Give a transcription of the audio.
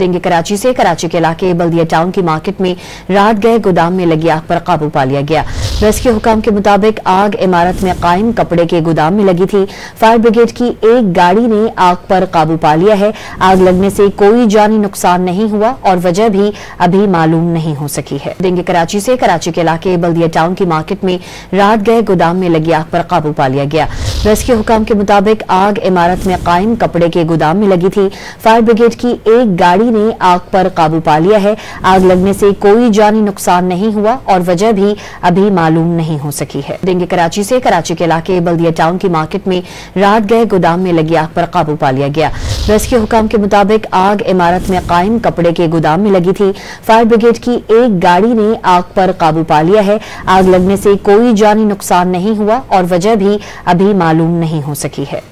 देंगे कराची से। कराची के इलाके बल्दिया टाउन की मार्केट में रात गए गोदाम में लगी आग पर काबू पा लिया गया। रेस्क्यू हुकाम के मुताबिक आग इमारत में कायम कपड़े के गोदाम में लगी थी। फायर ब्रिगेड की एक गाड़ी ने आग पर काबू पा लिया है। आग लगने से कोई जानी नुकसान नहीं हुआ और वजह भी अभी मालूम नहीं हो सकी है। देंगे कराची से। कराची के इलाके बल्दिया टाउन की मार्केट में रात गए गोदाम में लगी आग पर काबू पा लिया गया। रेस्क्यू हुकाम के मुताबिक आग इमारत में कायम कपड़े के गोदाम में लगी थी। फायर ब्रिगेड की एक गाड़ी ने आग पर काबू पा लिया है। आग लगने से कोई जानी नुकसान नहीं हुआ और वजह भी अभी मालूम नहीं हो सकी है। देंगे कराची से। कराची के इलाके बल्दिया टाउन की मार्केट में रात गए गोदाम में लगी आग पर काबू पा लिया गया। रेस्क्यू हुकाम के मुताबिक आग इमारत में कायम कपड़े के गोदाम में लगी थी। फायर ब्रिगेड की एक गाड़ी ने आग पर काबू पा लिया है। आग लगने से कोई जानी नुकसान नहीं हुआ और वजह भी अभी मालूम नहीं हो सकी है।